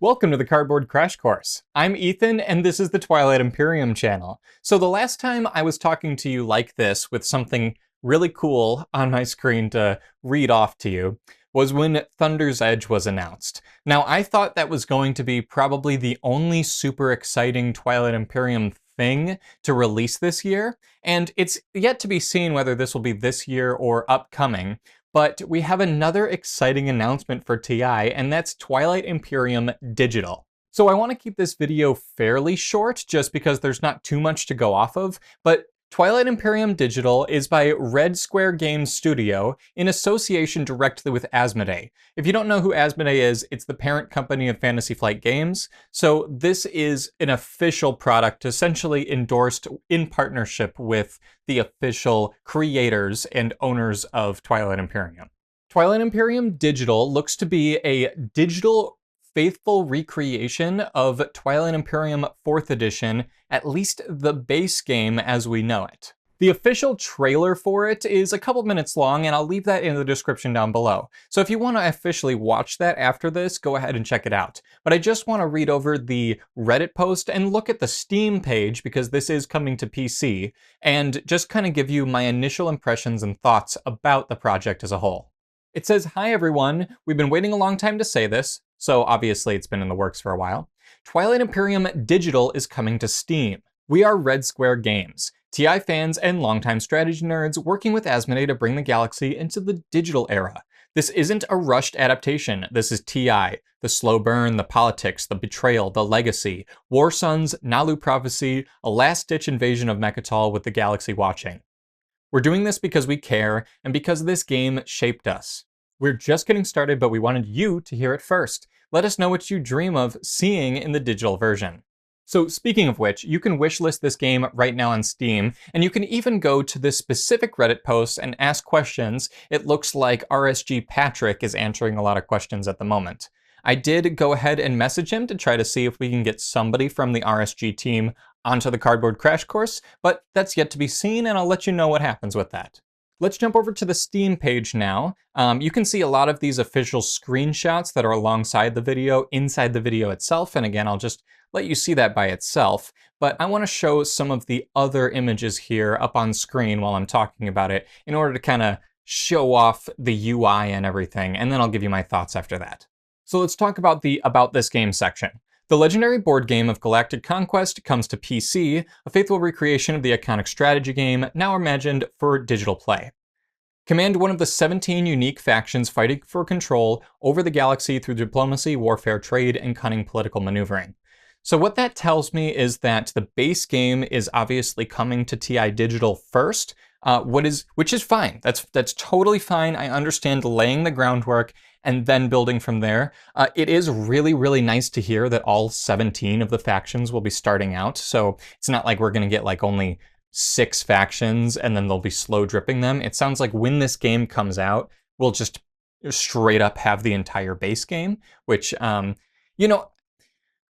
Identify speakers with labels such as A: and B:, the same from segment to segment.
A: Welcome to the Cardboard Crash Course. I'm Ethan, and this is the Twilight Imperium channel. So the last time I was talking to you like this with something really cool on my screen to read off to you was when Thunder's Edge was announced. Now, I thought that was going to be probably the only super exciting Twilight Imperium thing to release this year, and it's yet to be seen whether this will be this year or upcoming. But we have another exciting announcement for TI, and that's Twilight Imperium Digital. So I want to keep this video fairly short, just because there's not too much to go off of, but Twilight Imperium Digital is by Red Square Games Studio in association directly with Asmodee. If you don't know who Asmodee is, it's the parent company of Fantasy Flight Games. So this is an official product essentially endorsed in partnership with the official creators and owners of Twilight Imperium. Twilight Imperium Digital looks to be a digital faithful recreation of Twilight Imperium 4th Edition, at least the base game as we know it. The official trailer for it is a couple minutes long, and I'll leave that in the description down below. So if you want to officially watch that after this, go ahead and check it out. But I just want to read over the Reddit post and look at the Steam page, because this is coming to PC, and just kind of give you my initial impressions and thoughts about the project as a whole. It says, "Hi everyone, we've been waiting a long time to say this," so obviously it's been in the works for a while. "Twilight Imperium Digital is coming to Steam. We are Red Square Games, TI fans and longtime strategy nerds working with Asmodee to bring the galaxy into the digital era. This isn't a rushed adaptation. This is TI, the slow burn, the politics, the betrayal, the legacy, War Suns, Nalu Prophecy, a last-ditch invasion of Mechatol with the galaxy watching. We're doing this because we care, and because this game shaped us. We're just getting started, but we wanted you to hear it first. Let us know what you dream of seeing in the digital version." So speaking of which, you can wishlist this game right now on Steam, and you can even go to this specific Reddit post and ask questions. It looks like RSG Patrick is answering a lot of questions at the moment. I did go ahead and message him to try to see if we can get somebody from the RSG team onto the Cardboard Crash Course, but that's yet to be seen, and I'll let you know what happens with that. Let's jump over to the Steam page now. You can see a lot of these official screenshots that are alongside the video, inside the video itself, and again, I'll just let you see that by itself, but I want to show some of the other images here up on screen while I'm talking about it in order to kind of show off the UI and everything, and then I'll give you my thoughts after that. So let's talk about the About This Game section. The legendary board game of Galactic Conquest comes to PC, a faithful recreation of the iconic strategy game, now imagined for digital play. Command one of the 17 unique factions fighting for control over the galaxy through diplomacy, warfare, trade, and cunning political maneuvering. So what that tells me is that the base game is obviously coming to TI Digital first, which is fine. That's totally fine. I understand laying the groundwork and then building from there. It is really, really nice to hear that all 17 of the factions will be starting out. So it's not like we're going to get like only 6 factions and then they'll be slow dripping them. It sounds like when this game comes out, we'll just straight up have the entire base game, which, you know,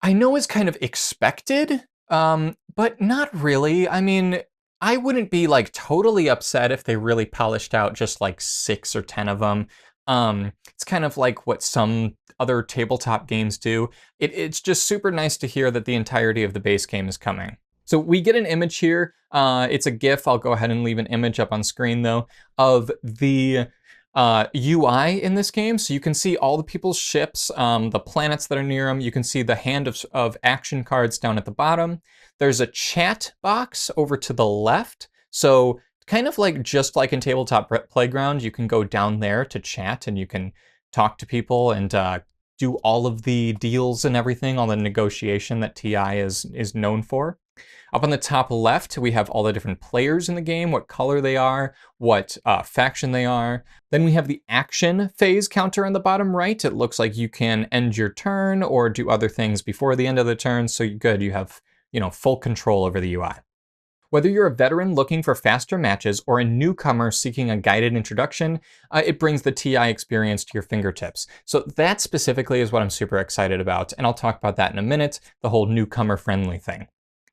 A: I know is kind of expected, but not really. I mean, I wouldn't be like totally upset if they really polished out just like 6 or 10 of them. It's kind of like what some other tabletop games do. It's just super nice to hear that the entirety of the base game is coming. So we get an image here. It's a GIF. I'll go ahead and leave an image up on screen though of the UI in this game. So you can see all the people's ships, the planets that are near them. You can see the hand of action cards down at the bottom. There's a chat box over to the left. So kind of like just like in Tabletop Playground, you can go down there to chat and you can talk to people and do all of the deals and everything, all the negotiation that TI is known for. Up on the top left, we have all the different players in the game, what color they are, what faction they are. Then we have the action phase counter on the bottom right. It looks like you can end your turn or do other things before the end of the turn. So good, you have, full control over the UI. Whether you're a veteran looking for faster matches or a newcomer seeking a guided introduction, it brings the TI experience to your fingertips. So that specifically is what I'm super excited about, and I'll talk about that in a minute, the whole newcomer friendly thing.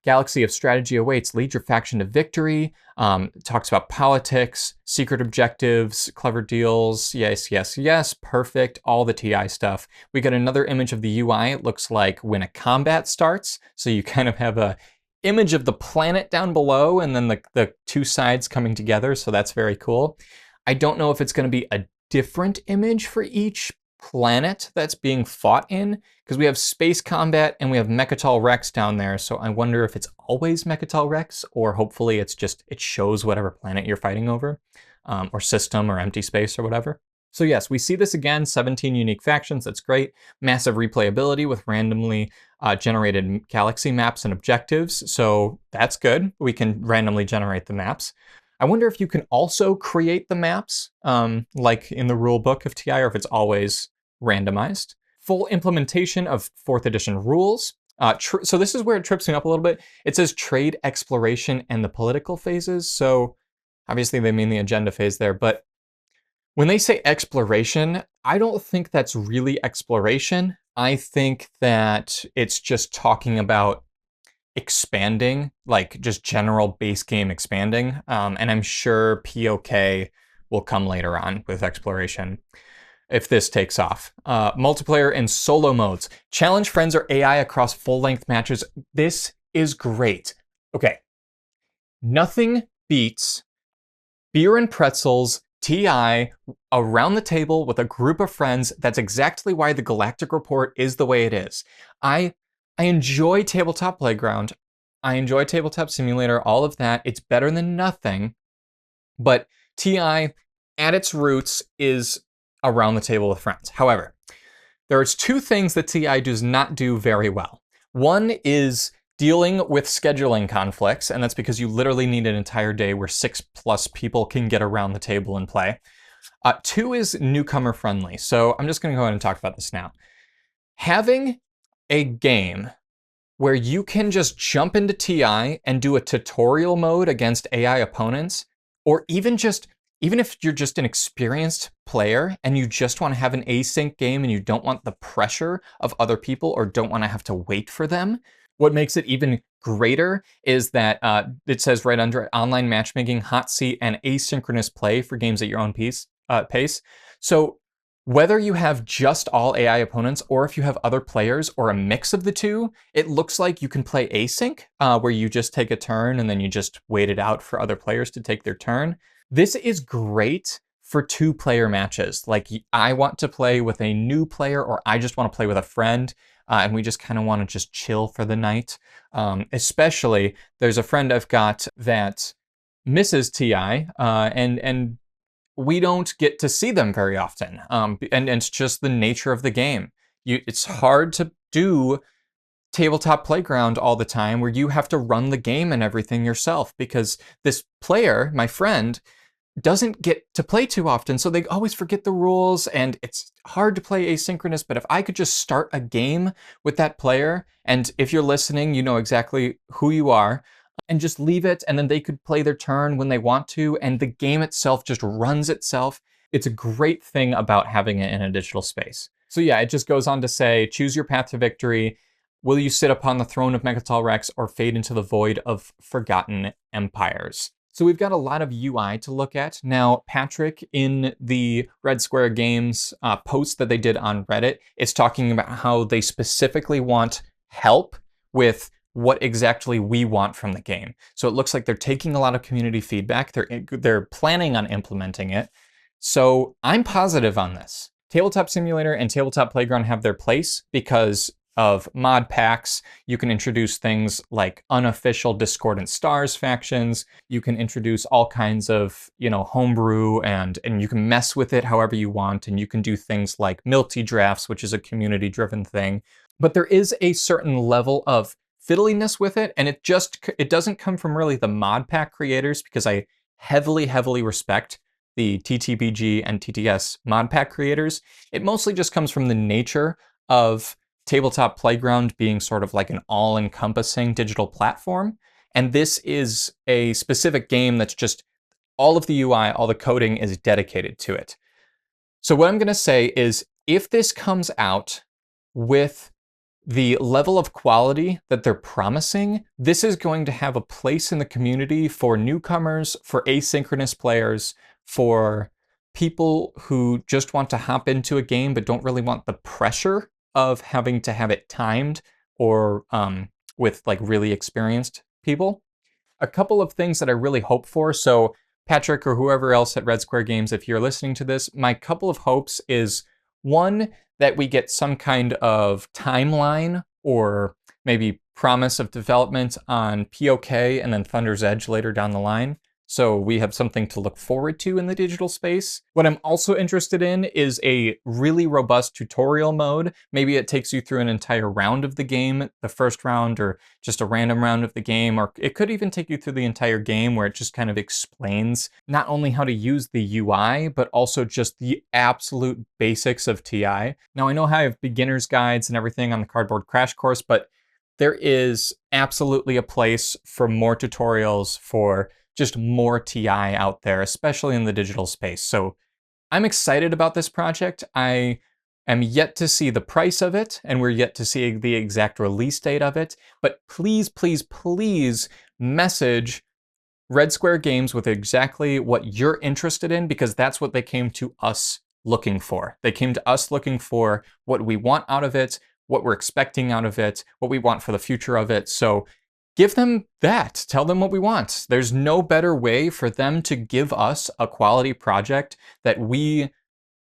A: Galaxy of strategy awaits. Lead your faction to victory. Talks about politics, secret objectives, clever deals. Yes, yes, yes. Perfect. All the TI stuff. We get another image of the UI. It looks like when a combat starts. So you kind of have a image of the planet down below and then the two sides coming together. So that's very cool. I don't know if it's going to be a different image for each planet that's being fought in, because we have space combat and we have Mechatol Rex down there. So I wonder if it's always Mechatol Rex, or hopefully it's just, it shows whatever planet you're fighting over, or system or empty space or whatever. So yes, we see this again, 17 unique factions, that's great. Massive replayability with randomly generated galaxy maps and objectives. So that's good. We can randomly generate the maps. I wonder if you can also create the maps, like in the rule book of TI, or if it's always randomized. Full implementation of 4th edition rules. So this is where it trips me up a little bit. It says trade, exploration, and the political phases. So obviously they mean the agenda phase there, but when they say exploration, I don't think that's really exploration. I think that it's just talking about expanding, like just general base game expanding. And I'm sure POK will come later on with exploration if this takes off. Multiplayer and solo modes. Challenge friends or AI across full-length matches. This is great. Okay. Nothing beats beer and pretzels, TI, around the table with a group of friends. That's exactly why the Galactic Report is the way it is. I enjoy Tabletop Playground. I enjoy Tabletop Simulator, all of that. It's better than nothing. But TI, at its roots, is around the table with friends. However, there's two things that TI does not do very well. One is dealing with scheduling conflicts, and that's because you literally need an entire day where 6+ people can get around the table and play. Two is newcomer friendly. So I'm just going to go ahead and talk about this now. Having a game where you can just jump into TI and do a tutorial mode against AI opponents, or even if you're just an experienced player and you just want to have an async game and you don't want the pressure of other people or don't want to have to wait for them, what makes it even greater is that it says right under it, online matchmaking, hot seat, and asynchronous play for games at your own pace. So whether you have just all AI opponents or if you have other players or a mix of the two, it looks like you can play async, where you just take a turn and then you just wait it out for other players to take their turn. This is great for 2-player matches. Like, I want to play with a new player, or I just want to play with a friend, and we just kind of want to just chill for the night. Especially, there's a friend I've got that misses TI, and we don't get to see them very often. And it's just the nature of the game. It's hard to do Tabletop Playground all the time where you have to run the game and everything yourself, because this player, my friend, doesn't get to play too often, so they always forget the rules, and it's hard to play asynchronous. But if I could just start a game with that player, and if you're listening, you know exactly who you are, and just leave it, and then they could play their turn when they want to, and the game itself just runs itself. It's a great thing about having it in a digital space. So yeah, it just goes on to say, choose your path to victory. Will you sit upon the throne of Mechatol Rex or fade into the void of forgotten empires? So we've got a lot of UI to look at. Now, Patrick, in the Red Square Games post that they did on Reddit, is talking about how they specifically want help with what exactly we want from the game. So it looks like they're taking a lot of community feedback. They're planning on implementing it. So I'm positive on this. Tabletop Simulator and Tabletop Playground have their place because of mod packs. You can introduce things like unofficial Discordant Stars factions. You can introduce all kinds of, homebrew, and you can mess with it however you want. And you can do things like multi drafts, which is a community-driven thing. But there is a certain level of fiddliness with it, and it doesn't come from really the mod pack creators, because I heavily, heavily respect the TTPG and TTS mod pack creators. It mostly just comes from the nature of Tabletop Playground being sort of like an all-encompassing digital platform. And this is a specific game that's just all of the UI, all the coding is dedicated to it. So what I'm going to say is, if this comes out with the level of quality that they're promising, this is going to have a place in the community for newcomers, for asynchronous players, for people who just want to hop into a game but don't really want the pressure of having to have it timed or with like really experienced people. A couple of things that I really hope for. So Patrick or whoever else at Red Square Games, if you're listening to this, my couple of hopes is one, that we get some kind of timeline or maybe promise of development on POK and then Thunder's Edge later down the line. So we have something to look forward to in the digital space. What I'm also interested in is a really robust tutorial mode. Maybe it takes you through an entire round of the game, the first round, or just a random round of the game, or it could even take you through the entire game where it just kind of explains not only how to use the UI, but also just the absolute basics of TI. Now I know I have beginner's guides and everything on the Cardboard Crash Course, but there is absolutely a place for more tutorials, for just more TI out there, especially in the digital space. So I'm excited about this project. I am yet to see the price of it, and we're yet to see the exact release date of it. But please, please, please message Red Square Games with exactly what you're interested in, because that's what they came to us looking for. They came to us looking for what we want out of it, what we're expecting out of it, what we want for the future of it. So give them that. Tell them what we want. There's no better way for them to give us a quality project that we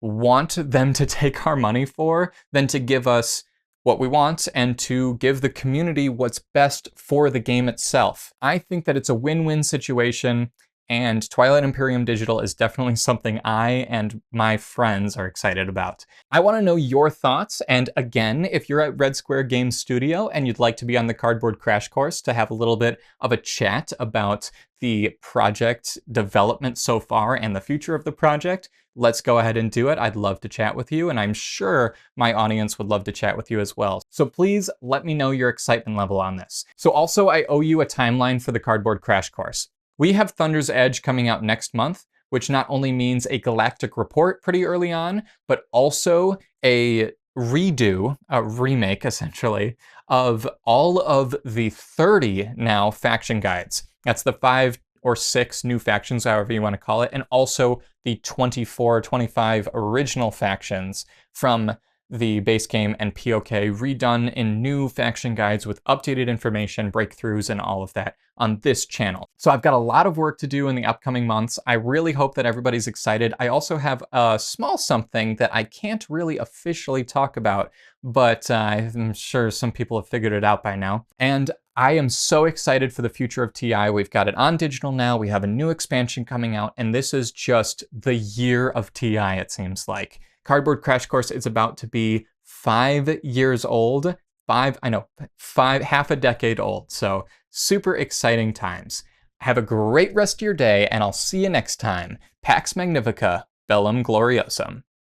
A: want them to take our money for than to give us what we want and to give the community what's best for the game itself. I think that it's a win-win situation, and Twilight Imperium Digital is definitely something I and my friends are excited about. I want to know your thoughts, and again, if you're at Red Square Games Studio and you'd like to be on the Cardboard Crash Course to have a little bit of a chat about the project development so far and the future of the project, let's go ahead and do it. I'd love to chat with you, and I'm sure my audience would love to chat with you as well. So please let me know your excitement level on this. So also, I owe you a timeline for the Cardboard Crash Course. We have Thunder's Edge coming out next month, which not only means a galactic report pretty early on, but also a redo, a remake essentially, of all of the 30 now faction guides. That's the 5 or 6 new factions, however you want to call it, and also the 24, 25 original factions from the base game and POK, redone in new faction guides with updated information, breakthroughs, and all of that on this channel. So I've got a lot of work to do in the upcoming months. I really hope that everybody's excited. I also have a small something that I can't really officially talk about, but I'm sure some people have figured it out by now. And I am so excited for the future of TI. We've got it on digital now. We have a new expansion coming out, and this is just the year of TI, it seems like. Cardboard Crash Course is about to be 5 years old. Half a decade old. So super exciting times. Have a great rest of your day, and I'll see you next time. Pax Magnifica, Bellum Gloriosum.